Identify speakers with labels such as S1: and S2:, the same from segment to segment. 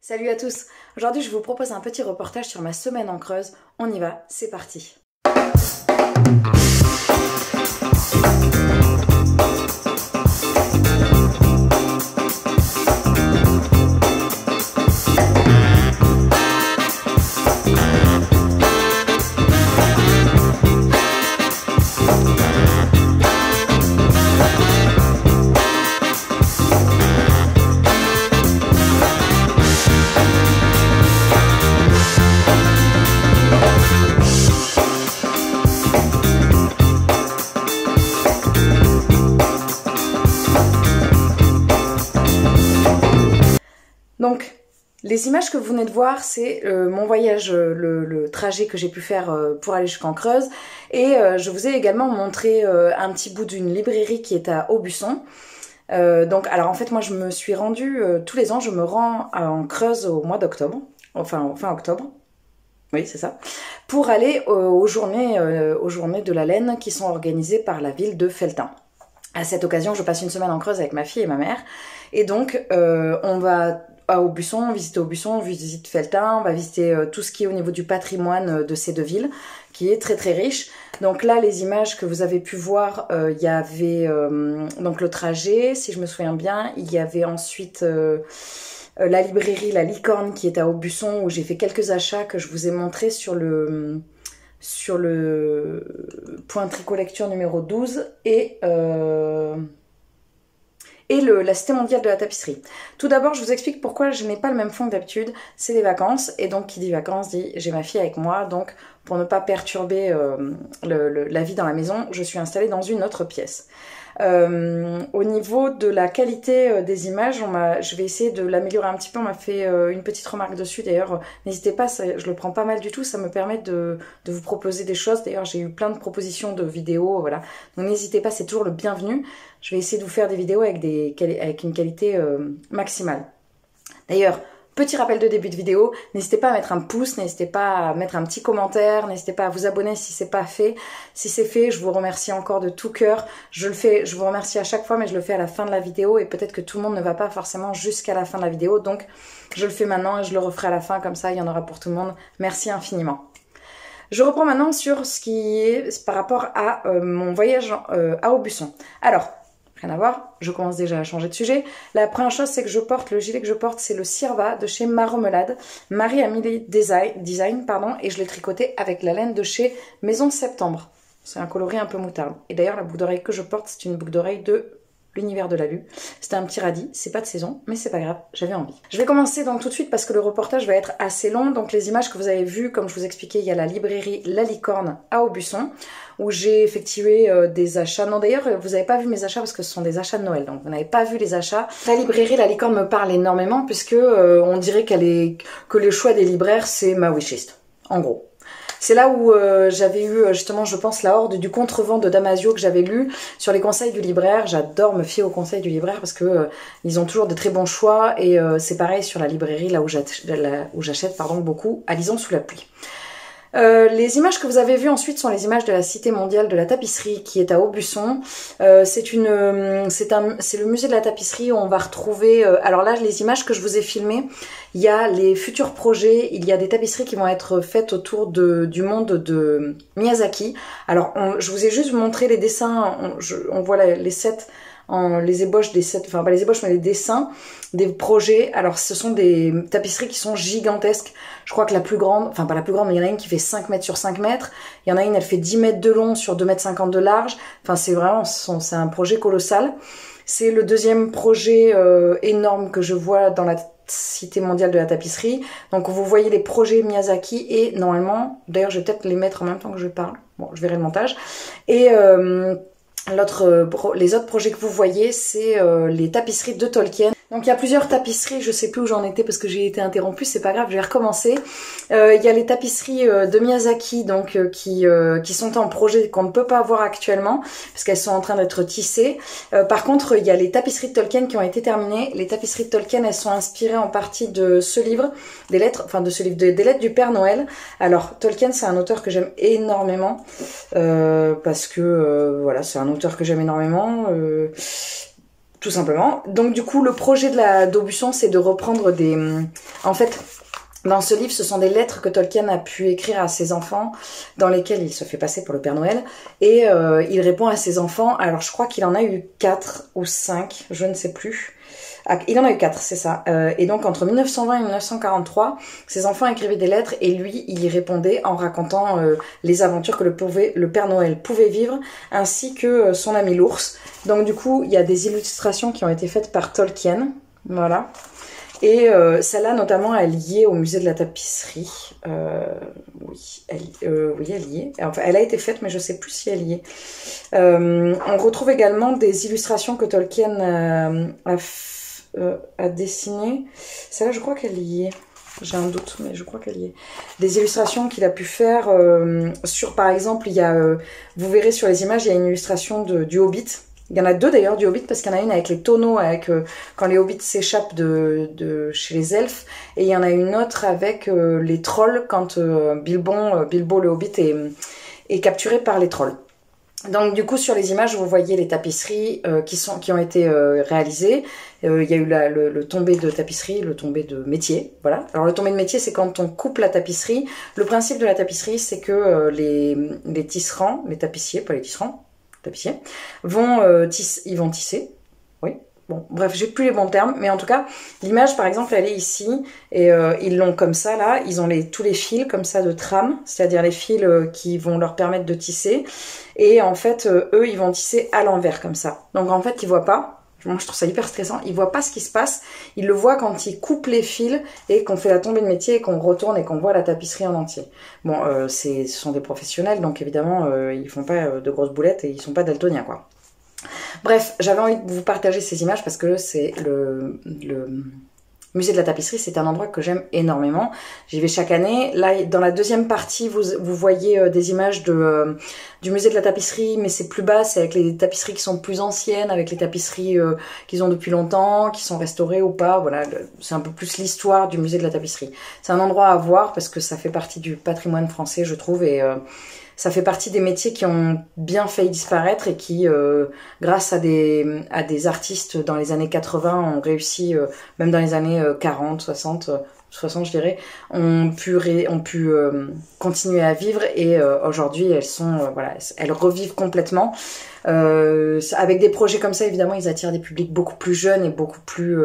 S1: Salut à tous! Aujourd'hui je vous propose un petit reportage sur ma semaine en Creuse. On y va, c'est parti! Donc, les images que vous venez de voir, c'est mon voyage, le trajet que j'ai pu faire pour aller jusqu'en Creuse. Et je vous ai également montré un petit bout d'une librairie qui est à Aubusson. Alors en fait, moi je me suis rendue, tous les ans je me rends en Creuse au mois d'octobre, enfin fin octobre. Oui, c'est ça. Pour aller aux journées de la laine qui sont organisées par la ville de Felletin. À cette occasion, je passe une semaine en Creuse avec ma fille et ma mère. Et donc, on va à Aubusson, on visite Felletin, on va visiter tout ce qui est au niveau du patrimoine de ces deux villes, qui est très très riche. Donc là, les images que vous avez pu voir, il y avait donc le trajet, si je me souviens bien. Il y avait ensuite la librairie La Licorne qui est à Aubusson, où j'ai fait quelques achats que je vous ai montrés sur le point tricot lecture numéro 12 et la Cité mondiale de la tapisserie. Tout d'abord, je vous explique pourquoi je n'ai pas le même fond que d'habitude. C'est les vacances, et donc qui dit vacances dit j'ai ma fille avec moi, donc pour ne pas perturber la vie dans la maison, je suis installée dans une autre pièce. Au niveau de la qualité des images, je vais essayer de l'améliorer un petit peu. On m'a fait une petite remarque dessus. D'ailleurs, n'hésitez pas, je le prends pas mal du tout. Ça me permet de vous proposer des choses. D'ailleurs, j'ai eu plein de propositions de vidéos. Voilà. Donc n'hésitez pas, c'est toujours le bienvenu. Je vais essayer de vous faire des vidéos avec une qualité maximale. D'ailleurs, petit rappel de début de vidéo, n'hésitez pas à mettre un pouce, n'hésitez pas à mettre un petit commentaire, n'hésitez pas à vous abonner si c'est pas fait. Si c'est fait, je vous remercie encore de tout cœur. Je vous remercie à chaque fois, mais je le fais à la fin de la vidéo et peut-être que tout le monde ne va pas forcément jusqu'à la fin de la vidéo. Donc, je le fais maintenant et je le referai à la fin, comme ça, il y en aura pour tout le monde. Merci infiniment. Je reprends maintenant sur ce qui est par rapport à mon voyage à Aubusson. Alors, rien à voir, je commence déjà à changer de sujet. La première chose, c'est que le gilet que je porte, c'est le Sirva de chez Maromelade, Marie-Amélie Design, et je l'ai tricoté avec la laine de chez Maison Septembre. C'est un coloris un peu moutarde. Et d'ailleurs, la boucle d'oreille que je porte, c'est une boucle d'oreille de l'univers de Lalu. C'était un petit radis, c'est pas de saison, mais c'est pas grave, j'avais envie. Je vais commencer donc tout de suite parce que le reportage va être assez long. Donc les images que vous avez vues, comme je vous expliquais, il y a la librairie La Licorne à Aubusson, où j'ai effectué des achats. Non, d'ailleurs, vous n'avez pas vu mes achats parce que ce sont des achats de Noël, donc vous n'avez pas vu les achats. La librairie La Licorne me parle énormément puisque on dirait que le choix des libraires, c'est ma wishlist, en gros. C'est là où j'avais eu justement, je pense, la horde du contrevent de Damasio que j'avais lu sur les conseils du libraire. J'adore me fier aux conseils du libraire parce que ils ont toujours de très bons choix et c'est pareil sur la librairie là où j'achète beaucoup à Lison sous la pluie. Les images que vous avez vues ensuite sont les images de la Cité mondiale de la tapisserie qui est à Aubusson. C'est le musée de la tapisserie où on va retrouver... alors là, les images que je vous ai filmées, il y a les futurs projets, il y a des tapisseries qui vont être faites autour du monde de Miyazaki. Alors, je vous ai juste montré les dessins, on voit les sets... les ébauches des sets, enfin pas les ébauches mais les dessins des projets. Alors ce sont des tapisseries qui sont gigantesques. Je crois que la plus grande, enfin pas la plus grande, mais il y en a une qui fait 5 mètres sur 5 mètres. Il y en a une, elle fait 10 mètres de long sur 2 mètres 50 de large. Enfin c'est un projet colossal. C'est le deuxième projet énorme que je vois dans la Cité mondiale de la tapisserie. Donc vous voyez les projets Miyazaki et normalement, d'ailleurs je vais peut-être les mettre en même temps que je parle. Bon, je verrai le montage. Et les autres projets que vous voyez, c'est les tapisseries de Tolkien. Donc il y a plusieurs tapisseries, je sais plus où j'en étais parce que j'ai été interrompue, c'est pas grave, je vais recommencer. Il y a les tapisseries de Miyazaki donc qui sont en projet qu'on ne peut pas voir actuellement parce qu'elles sont en train d'être tissées. Par contre, il y a les tapisseries de Tolkien qui ont été terminées. Les tapisseries de Tolkien, elles sont inspirées en partie de ce livre, des lettres du Père Noël. Alors Tolkien, c'est un auteur que j'aime énormément parce que voilà, c'est un auteur que j'aime énormément. tout simplement. Donc du coup, le projet d'Aubusson, c'est de reprendre des... En fait, dans ce livre, ce sont des lettres que Tolkien a pu écrire à ses enfants, dans lesquelles il se fait passer pour le Père Noël, et il répond à ses enfants. Alors je crois qu'il en a eu 4 ou 5, je ne sais plus. Ah, il en a eu 4, c'est ça. Et donc entre 1920 et 1943, ses enfants écrivaient des lettres et lui, il y répondait en racontant les aventures que le Père Noël pouvait vivre, ainsi que son ami l'ours. Donc du coup, il y a des illustrations qui ont été faites par Tolkien, voilà. Et celle-là, notamment, elle y est au musée de la tapisserie. Oui, elle y est. Enfin, elle a été faite, mais je ne sais plus si elle y est. On retrouve également des illustrations que Tolkien a dessinées. Celle-là, je crois qu'elle y est. J'ai un doute, mais je crois qu'elle y est. Des illustrations qu'il a pu faire sur, par exemple, il y a, vous verrez sur les images, il y a une illustration du Hobbit. Il y en a 2 d'ailleurs du Hobbit, parce qu'il y en a une avec les tonneaux, avec quand les Hobbits s'échappent de chez les elfes, et il y en a une autre avec les trolls, quand Bilbo le Hobbit est capturé par les trolls. Donc du coup sur les images vous voyez les tapisseries qui ont été réalisées. Il y a eu le tombé de tapisserie, le tombé de métier, voilà. Alors le tombé de métier c'est quand on coupe la tapisserie. Le principe de la tapisserie c'est que les tisserands, les tapissiers, pas les tisserands, tapissiers, ils vont tisser, oui. Bon, bref, j'ai plus les bons termes, mais en tout cas, l'image, par exemple, elle est ici, et ils l'ont comme ça, là, ils ont tous les fils, comme ça, de trame, c'est-à-dire les fils qui vont leur permettre de tisser, et en fait, eux, ils vont tisser à l'envers, comme ça. Donc, en fait, ils voient pas, moi, je trouve ça hyper stressant, ils voient pas ce qui se passe, ils le voient quand ils coupent les fils, et qu'on fait la tombée de métier, et qu'on retourne, et qu'on voit la tapisserie en entier. Bon, ce sont des professionnels, donc évidemment, ils font pas de grosses boulettes, et ils sont pas daltoniens, quoi. Bref, j'avais envie de vous partager ces images parce que c'est le musée de la tapisserie, c'est un endroit que j'aime énormément. J'y vais chaque année. Là, dans la deuxième partie, vous voyez des images du musée de la tapisserie, mais c'est plus bas, c'est avec les tapisseries qui sont plus anciennes, avec les tapisseries qu'ils ont depuis longtemps, qui sont restaurées ou pas. Voilà, c'est un peu plus l'histoire du musée de la tapisserie. C'est un endroit à voir parce que ça fait partie du patrimoine français, je trouve, et ça fait partie des métiers qui ont bien failli disparaître et qui, grâce à des artistes dans les années 80, ont réussi, même dans les années 40, 60 je dirais, ont pu continuer à vivre et aujourd'hui elles revivent complètement. Avec des projets comme ça, évidemment, ils attirent des publics beaucoup plus jeunes et beaucoup plus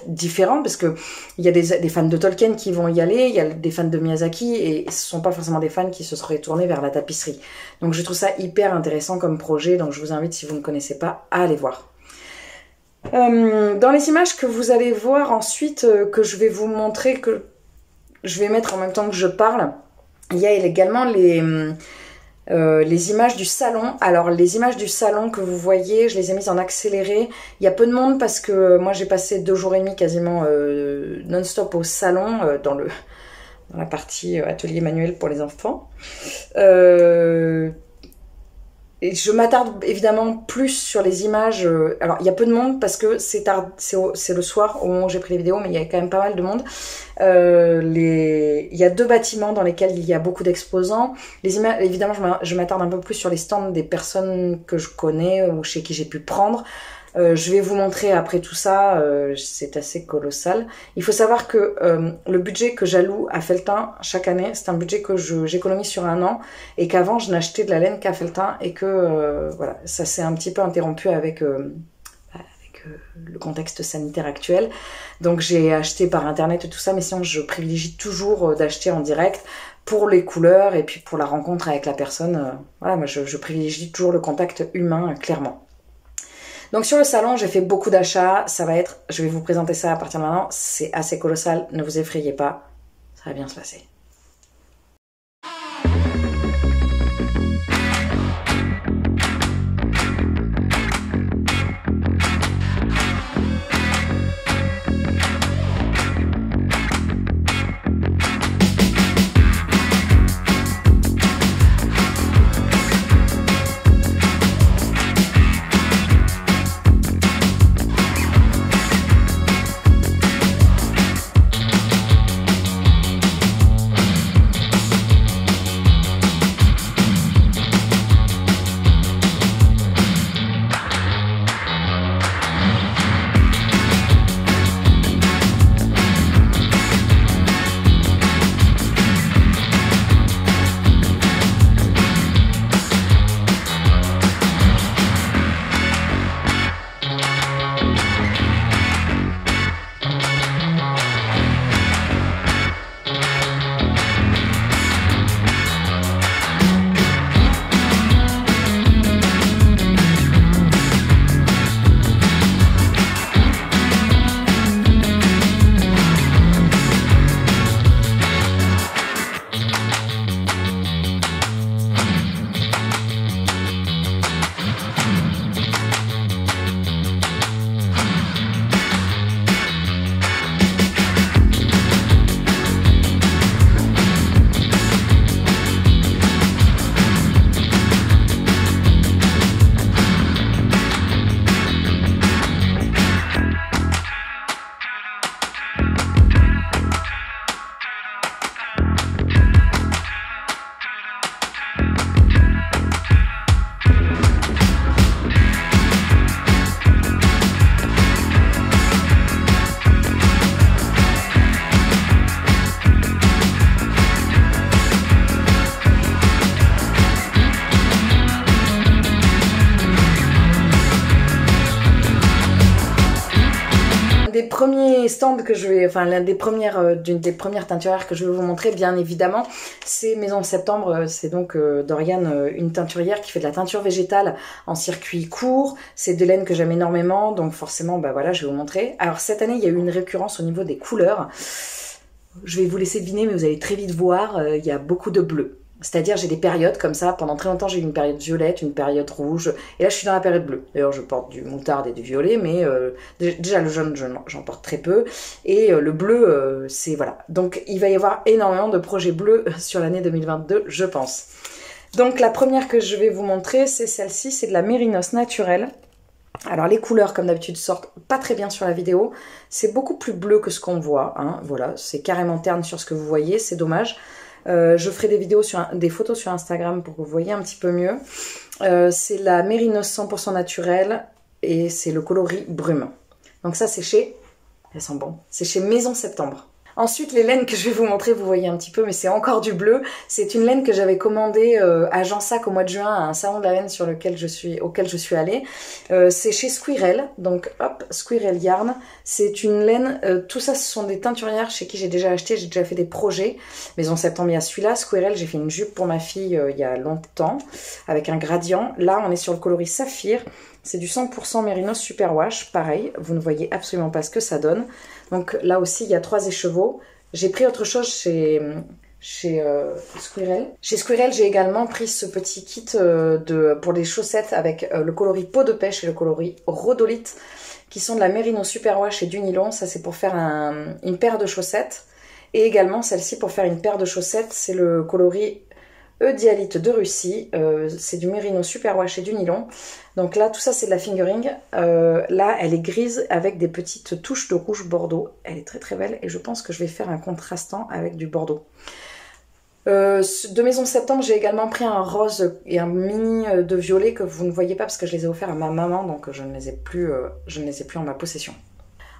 S1: différents parce que il y a des fans de Tolkien qui vont y aller, il y a des fans de Miyazaki et ce sont pas forcément des fans qui se seraient tournés vers la tapisserie. Donc je trouve ça hyper intéressant comme projet, donc je vous invite, si vous ne connaissez pas, à aller voir. Dans les images que vous allez voir ensuite, que je vais vous montrer, que je vais mettre en même temps que je parle, il y a également les images du salon. Alors les images du salon que vous voyez, je les ai mises en accéléré. Il y a peu de monde parce que moi j'ai passé 2 jours et demi quasiment non-stop au salon, dans la partie atelier manuel pour les enfants. Et je m'attarde évidemment plus sur les images. Alors, il y a peu de monde parce que c'est tard, c'est le soir au moment où j'ai pris les vidéos, mais il y a quand même pas mal de monde. Il y a 2 bâtiments dans lesquels il y a beaucoup d'exposants. Évidemment, je m'attarde un peu plus sur les stands des personnes que je connais ou chez qui j'ai pu prendre. Je vais vous montrer après tout ça, c'est assez colossal. Il faut savoir que le budget que j'alloue à Felletin chaque année, c'est un budget que j'économise sur 1 an et qu'avant je n'achetais de la laine qu'à Felletin et que voilà, ça s'est un petit peu interrompu avec le contexte sanitaire actuel. Donc j'ai acheté par internet et tout ça, mais sinon je privilégie toujours d'acheter en direct pour les couleurs et puis pour la rencontre avec la personne. Voilà, moi je privilégie toujours le contact humain, clairement. Donc sur le salon, j'ai fait beaucoup d'achats, je vais vous présenter ça à partir de maintenant, c'est assez colossal, ne vous effrayez pas, ça va bien se passer. premier stand que je vais, enfin l'une des premières teinturières que je vais vous montrer, bien évidemment, c'est Maison Septembre. C'est donc d'Oriane, une teinturière qui fait de la teinture végétale en circuit court. C'est des laines que j'aime énormément, donc forcément, bah voilà, je vais vous montrer. Alors cette année, il y a eu une récurrence au niveau des couleurs. Je vais vous laisser deviner, mais vous allez très vite voir, il y a beaucoup de bleu. C'est-à-dire j'ai des périodes comme ça, pendant très longtemps j'ai eu une période violette, une période rouge, et là je suis dans la période bleue. D'ailleurs je porte du moutarde et du violet, mais déjà le jaune j'en porte très peu, et le bleu c'est voilà. Donc il va y avoir énormément de projets bleus sur l'année 2022 je pense. Donc la première que je vais vous montrer c'est celle-ci, c'est de la Mérinos naturelle. Alors les couleurs comme d'habitude sortent pas très bien sur la vidéo, c'est beaucoup plus bleu que ce qu'on voit, hein. Voilà, c'est carrément terne sur ce que vous voyez, c'est dommage. Je ferai des photos sur Instagram pour que vous voyez un petit peu mieux. C'est la Mérinos 100% naturelle et c'est le coloris brume. Donc ça c'est chez, elles sont bonnes, c'est chez Maison Septembre. Ensuite, les laines que je vais vous montrer, vous voyez un petit peu, mais c'est encore du bleu. C'est une laine que j'avais commandée à Jansac au mois de juin, à un salon de la laine auquel je suis allée. C'est chez Squirrel, donc hop, Squirrel Yarn. C'est une laine, tout ça ce sont des teinturières chez qui j'ai déjà acheté, j'ai déjà fait des projets. Maison Septembre, il y a celui-là. Squirrel, j'ai fait une jupe pour ma fille il y a longtemps, avec un gradient. Là, on est sur le coloris Saphir. C'est du 100% Mérinos Superwash, pareil, vous ne voyez absolument pas ce que ça donne. Donc là aussi, il y a 3 écheveaux. J'ai pris autre chose chez Squirrel. Chez Squirrel, j'ai également pris ce petit kit pour les chaussettes avec le coloris peau de pêche et le coloris rhodolite, qui sont de la Mérinos Superwash et du nylon. Ça, c'est pour faire une paire de chaussettes. Et également, celle-ci, pour faire une paire de chaussettes, c'est le coloris Eudialyte de Russie, c'est du Mérinos Superwash et du nylon. Donc là, tout ça, c'est de la fingering. Là, elle est grise avec des petites touches de rouge bordeaux. Elle est très très belle et je pense que je vais faire un contrastant avec du bordeaux. De Maison Septembre, j'ai également pris un rose et un mini de violet que vous ne voyez pas parce que je les ai offerts à ma maman, donc je ne les ai plus en ma possession.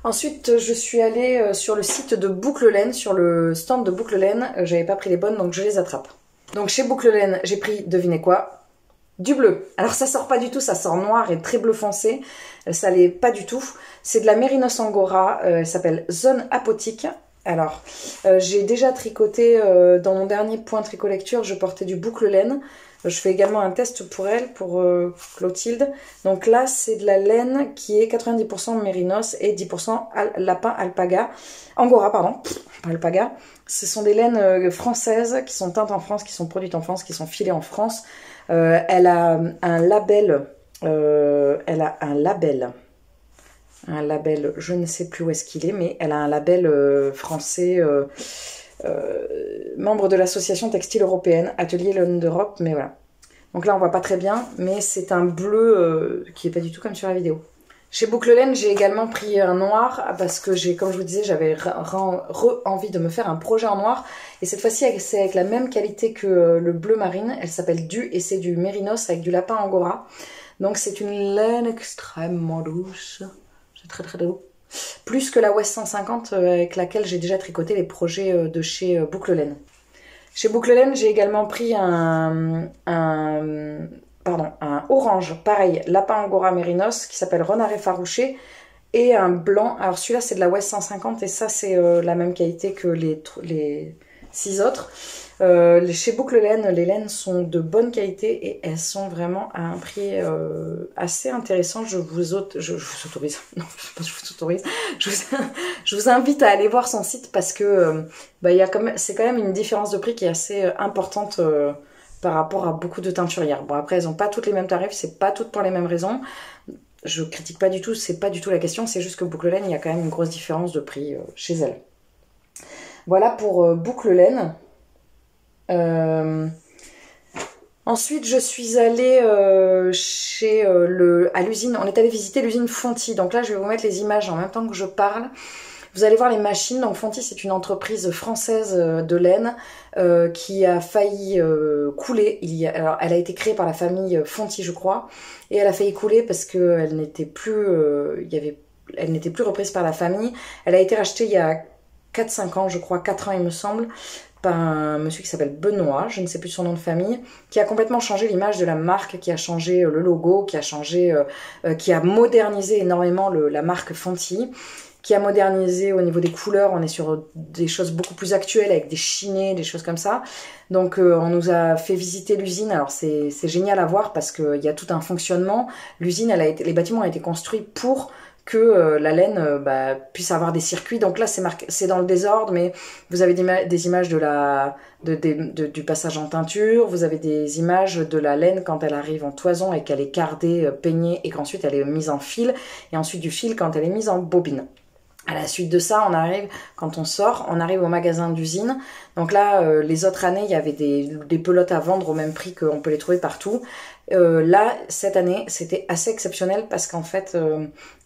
S1: Ensuite, je suis allée sur le site de Boucle Laine, sur le stand de Boucle Laine. J'avais pas pris les bonnes, donc je les attrape. Donc chez Boucle Laine, j'ai pris, devinez quoi, du bleu. Alors ça sort pas du tout, ça sort noir et très bleu foncé. Ça l'est pas du tout. C'est de la Mérinos Angora, elle s'appelle Zone Apotique. Alors, j'ai déjà tricoté, dans mon dernier point tricot lecture, je portais du Boucle Laine. Je fais également un test pour elle, pour Clotilde. Donc là, c'est de la laine qui est 90% Mérinos et 10% lapin alpaga. Angora, pardon, pas alpaga. Ce sont des laines françaises qui sont teintes en France, qui sont produites en France, qui sont filées en France. Elle a un label, je ne sais plus où est-ce qu'il est, mais elle a un label français, membre de l'association textile européenne, Atelier Laine d'Europe, mais voilà. Donc là on voit pas très bien, mais c'est un bleu qui est pas du tout comme sur la vidéo. Chez Boucle Laine, j'ai également pris un noir parce que comme je vous disais, j'avais envie de me faire un projet en noir. Et cette fois-ci, c'est avec la même qualité que le bleu marine. Elle s'appelle Du et c'est du Mérinos avec du lapin angora. Donc c'est une laine extrêmement douce. C'est très très doux. Plus que la West 150 avec laquelle j'ai déjà tricoté les projets de chez Boucle Laine. Chez Boucle Laine, j'ai également pris un orange, pareil, lapin angora mérinos, qui s'appelle Renard effarouché, et un blanc. Alors celui-là, c'est de la West 150, et ça, c'est la même qualité que les 6 autres. Chez Boucle Laine, les laines sont de bonne qualité, et elles sont vraiment à un prix assez intéressant. Je vous autorise, non, je vous autorise, je vous invite à aller voir son site, parce que c'est quand même une différence de prix qui est assez importante, par rapport à beaucoup de teinturières. Bon, après, elles n'ont pas toutes les mêmes tarifs, c'est pas toutes pour les mêmes raisons. Je critique pas du tout, c'est pas du tout la question, c'est juste que Boucle Laine, il y a quand même une grosse différence de prix chez elles. Voilà pour Boucle Laine. Ensuite, je suis allée à l'usine, on est allé visiter l'usine Fonty. Donc là, je vais vous mettre les images en même temps que je parle. Vous allez voir les machines. Donc Fonty, c'est une entreprise française de laine qui a failli couler. Alors, elle a été créée par la famille Fonty, je crois, et elle a failli couler parce qu'elle n'était plus, elle n'était plus reprise par la famille. Elle a été rachetée il y a 4-5 ans, je crois, 4 ans il me semble, par un monsieur qui s'appelle Benoît, je ne sais plus son nom de famille, qui a complètement changé l'image de la marque, qui a changé le logo, qui a modernisé énormément la marque Fonty, qui a modernisé au niveau des couleurs. On est sur des choses beaucoup plus actuelles avec des chinés, des choses comme ça. Donc on nous a fait visiter l'usine. Alors c'est génial à voir parce qu'il y a tout un fonctionnement. L'usine, les bâtiments ont été construits pour que la laine puisse avoir des circuits. Donc là, c'est dans le désordre, mais vous avez des images du passage en teinture, vous avez des images de la laine quand elle arrive en toison et qu'elle est cardée, peignée, et qu'ensuite elle est mise en fil, et ensuite du fil quand elle est mise en bobine. À la suite de ça, quand on sort, on arrive au magasin d'usine. Donc là, les autres années, il y avait des pelotes à vendre au même prix qu'on peut les trouver partout. Là, cette année, c'était assez exceptionnel parce qu'en fait,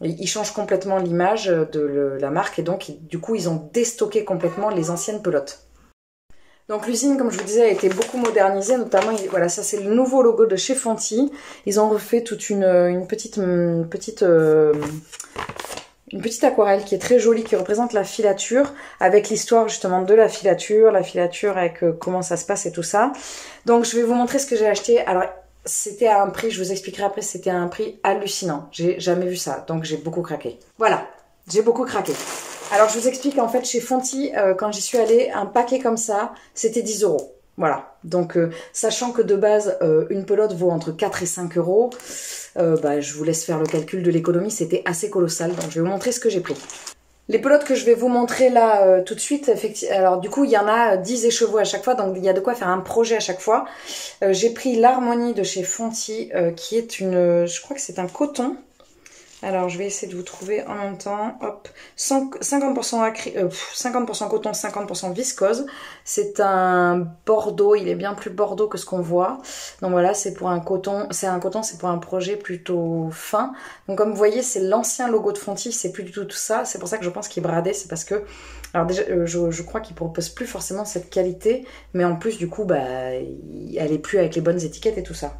S1: ils changent complètement l'image de la marque et donc, du coup, ils ont déstocké complètement les anciennes pelotes. Donc l'usine, comme je vous disais, a été beaucoup modernisée, notamment, voilà, ça c'est le nouveau logo de chez Fonty. Ils ont refait toute une petite aquarelle qui est très jolie, qui représente la filature, avec l'histoire justement de la filature avec comment ça se passe et tout ça. Donc je vais vous montrer ce que j'ai acheté. Alors c'était à un prix, je vous expliquerai après, c'était à un prix hallucinant. J'ai jamais vu ça, donc j'ai beaucoup craqué. Voilà, j'ai beaucoup craqué. Alors je vous explique, en fait chez Fonty, quand j'y suis allée, un paquet comme ça, c'était 10 €. Voilà, donc sachant que de base, une pelote vaut entre 4 et 5 €, je vous laisse faire le calcul de l'économie, c'était assez colossal, donc je vais vous montrer ce que j'ai pris. Les pelotes que je vais vous montrer là tout de suite, effectivement, alors du coup il y en a 10 écheveaux à chaque fois, donc il y a de quoi faire un projet à chaque fois. J'ai pris l'Harmonie de chez Fonty, qui est je crois que c'est un coton. Alors, je vais essayer de vous trouver en même temps. Hop, 50% coton, 50% viscose. C'est un bordeaux, il est bien plus bordeaux que ce qu'on voit. Donc voilà, c'est pour un coton, c'est pour un projet plutôt fin. Donc comme vous voyez, c'est l'ancien logo de Fonty, c'est plus du tout ça. C'est pour ça que je pense qu'il est bradé, c'est parce que... Alors déjà, je crois qu'il propose plus forcément cette qualité, mais en plus, du coup, elle est plus avec les bonnes étiquettes et tout ça.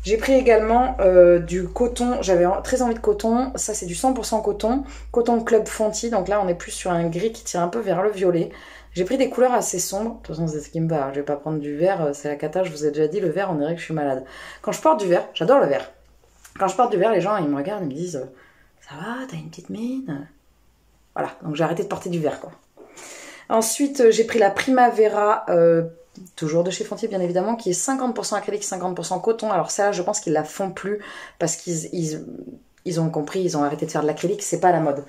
S1: J'ai pris également du coton, j'avais très envie de coton, ça c'est du 100% coton, coton Club Fonty, donc là on est plus sur un gris qui tire un peu vers le violet. J'ai pris des couleurs assez sombres, de toute façon c'est ce qui me va, je vais pas prendre du vert, c'est la cata, je vous ai déjà dit, le vert on dirait que je suis malade. Quand je porte du vert, j'adore le vert, quand je porte du vert les gens ils me regardent, ils me disent « ça va, t'as une petite mine ?» Voilà, donc j'ai arrêté de porter du vert quoi. Ensuite j'ai pris la Primavera, toujours de chez Fonty bien évidemment, qui est 50% acrylique, 50% coton. Alors ça, je pense qu'ils la font plus parce qu'ils ont compris, ils ont arrêté de faire de l'acrylique, c'est pas la mode.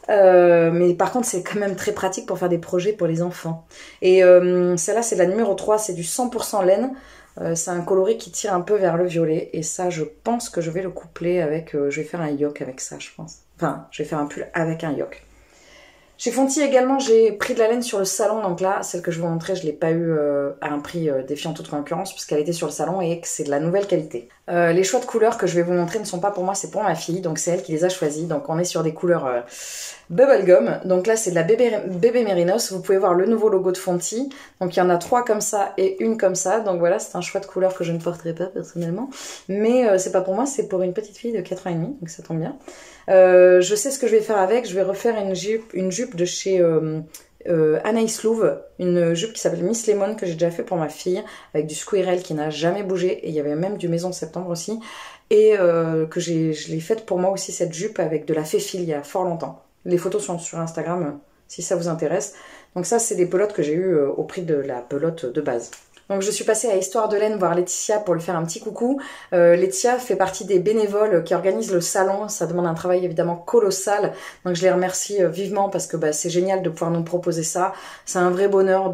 S1: Mais par contre, c'est quand même très pratique pour faire des projets pour les enfants. Et celle-là, c'est la numéro 3, c'est du 100% laine. C'est un coloris qui tire un peu vers le violet. Et ça, je pense que je vais le coupler avec... je vais faire un yoke avec ça, je pense. Enfin, je vais faire un pull avec un yoke. Chez Fonty également, j'ai pris de la laine sur le salon, donc là, celle que je vous montrer, je ne l'ai pas eu à un prix défiant toute concurrence puisqu'elle était sur le salon et que c'est de la nouvelle qualité. Les choix de couleurs que je vais vous montrer ne sont pas pour moi, c'est pour ma fille, donc c'est elle qui les a choisis. Donc on est sur des couleurs bubblegum, donc là c'est de la bébé mérinos, vous pouvez voir le nouveau logo de Fonty, donc il y en a 3 comme ça et une comme ça, donc voilà, c'est un choix de couleur que je ne porterai pas personnellement, mais c'est pas pour moi, c'est pour une petite fille de 4 ans et demi, donc ça tombe bien. Je sais ce que je vais faire avec, je vais refaire une jupe de chez Anaïs Louve, une jupe qui s'appelle Miss Lemon que j'ai déjà fait pour ma fille, avec du squirrel qui n'a jamais bougé, et il y avait même du Maison de Septembre aussi, et que je l'ai faite pour moi aussi cette jupe avec de la féfile il y a fort longtemps. Les photos sont sur Instagram si ça vous intéresse. Donc ça c'est des pelotes que j'ai eues au prix de la pelote de base. Donc je suis passée à Histoire de laine voir Laetitia pour lui faire un petit coucou. Laetitia fait partie des bénévoles qui organisent le salon. Ça demande un travail évidemment colossal. Donc je les remercie vivement parce que c'est génial de pouvoir nous proposer ça. C'est un vrai bonheur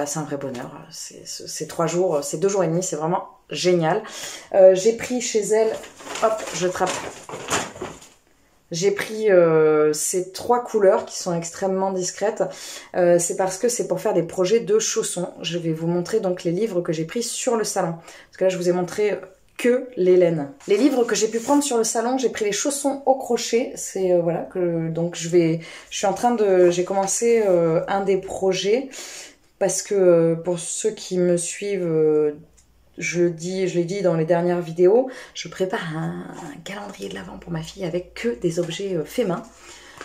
S1: c'est un vrai bonheur. C'est 3 jours, c'est 2 jours et demi, c'est vraiment génial. J'ai pris chez elle, hop, je trappe. J'ai pris ces 3 couleurs qui sont extrêmement discrètes. C'est parce que c'est pour faire des projets de chaussons. Je vais vous montrer donc les livres que j'ai pris sur le salon. Parce que là, je vous ai montré que les laines. Les livres que j'ai pu prendre sur le salon, j'ai pris les chaussons au crochet. C'est voilà donc j'ai commencé un des projets parce que pour ceux qui me suivent. Je l'ai dit dans les dernières vidéos, je prépare un calendrier de l'Avent pour ma fille avec que des objets faits main.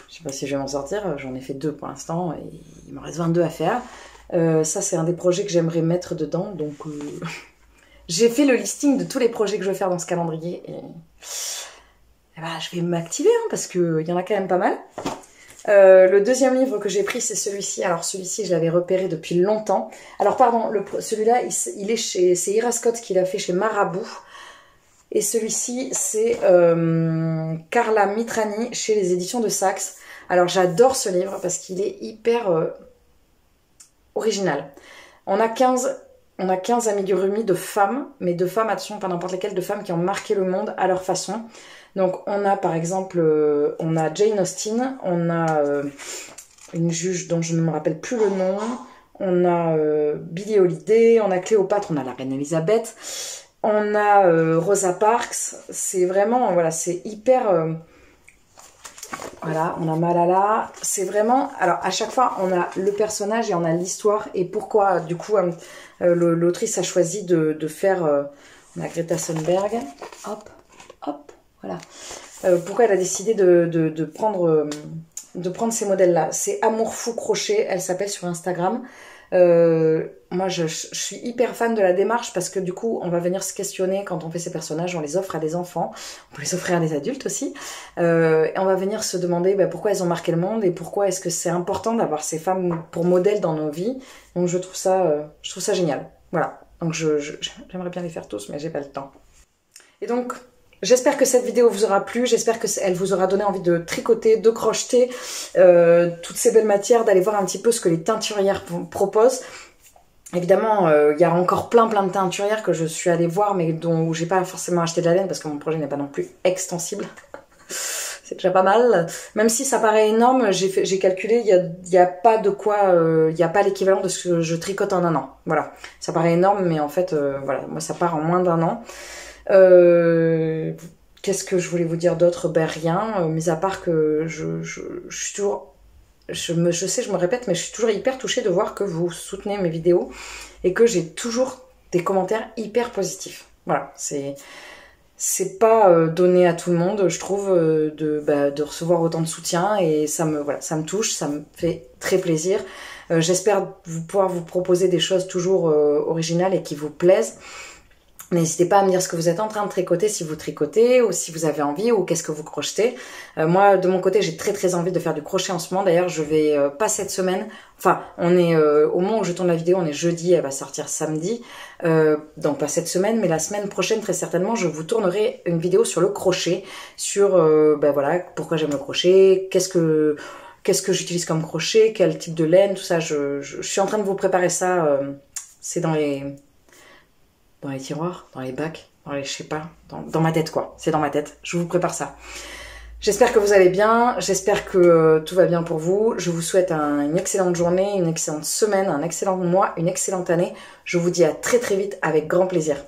S1: Je sais pas si je vais m'en sortir, j'en ai fait 2 pour l'instant et il me reste 22 à faire. Ça c'est un des projets que j'aimerais mettre dedans, donc j'ai fait le listing de tous les projets que je veux faire dans ce calendrier et je vais m'activer parce qu'il y en a quand même pas mal. Le deuxième livre que j'ai pris, c'est celui-ci. Alors celui-ci, je l'avais repéré depuis longtemps. Alors pardon, celui-là, il est chez... C'est Ira Scott qui l'a fait chez Marabout. Et celui-ci, c'est Carla Mitrani chez les éditions de Saxe. Alors j'adore ce livre parce qu'il est hyper original. On a 15 amigurumis de femmes, mais de femmes, attention, pas n'importe lesquelles, de femmes qui ont marqué le monde à leur façon. Donc on a par exemple, on a Jane Austen, on a une juge dont je ne me rappelle plus le nom, on a Billie Holiday, on a Cléopâtre, on a la reine Elisabeth, on a Rosa Parks. C'est vraiment, voilà, c'est hyper... Voilà, on a Malala, c'est vraiment... Alors, à chaque fois, on a le personnage et on a l'histoire et pourquoi, du coup, l'autrice a choisi de faire... on a Greta Thunberg, hop, hop, voilà. Pourquoi elle a décidé de prendre ces modèles-là. C'est Amour Fou Crochet, elle s'appelle sur Instagram. Moi, je suis hyper fan de la démarche parce que du coup, on va venir se questionner quand on fait ces personnages, on les offre à des enfants, on peut les offrir à des adultes aussi, et on va venir se demander pourquoi elles ont marqué le monde et pourquoi est-ce que c'est important d'avoir ces femmes pour modèle dans nos vies. Donc je trouve ça génial. Voilà. Donc j'aimerais bien les faire tous, mais j'ai pas le temps. Et donc, j'espère que cette vidéo vous aura plu, j'espère qu'elle vous aura donné envie de tricoter, de crocheter toutes ces belles matières, d'aller voir un petit peu ce que les teinturières proposent. Évidemment, il y a encore plein de teinturières que je suis allée voir, mais où j'ai pas forcément acheté de la laine parce que mon projet n'est pas non plus extensible. C'est déjà pas mal. Même si ça paraît énorme, j'ai calculé, il y a pas de quoi, il n'y a pas l'équivalent de ce que je tricote en un an. Voilà, ça paraît énorme, mais en fait, voilà, moi ça part en moins d'un an. Qu'est-ce que je voulais vous dire d'autre? Rien, mis à part que je suis toujours... Je sais, je me répète, mais je suis toujours hyper touchée de voir que vous soutenez mes vidéos et que j'ai toujours des commentaires hyper positifs. Voilà, c'est pas donné à tout le monde, je trouve, de recevoir autant de soutien et ça me touche, ça me fait très plaisir. J'espère pouvoir vous proposer des choses toujours originales et qui vous plaisent. N'hésitez pas à me dire ce que vous êtes en train de tricoter, si vous tricotez ou si vous avez envie ou qu'est-ce que vous crochetez. Moi, de mon côté, j'ai très envie de faire du crochet en ce moment. D'ailleurs, je vais pas cette semaine. Enfin, on est au moment où je tourne la vidéo, on est jeudi, elle va sortir samedi. Donc pas cette semaine, mais la semaine prochaine, très certainement, je vous tournerai une vidéo sur le crochet, sur voilà, pourquoi j'aime le crochet, qu'est-ce que j'utilise comme crochet, quel type de laine, tout ça. Je suis en train de vous préparer ça. C'est dans les tiroirs, dans les bacs, je sais pas, dans ma tête quoi, c'est dans ma tête, je vous prépare ça. J'espère que vous allez bien, j'espère que tout va bien pour vous, je vous souhaite une excellente journée, une excellente semaine, un excellent mois, une excellente année, je vous dis à très vite avec grand plaisir.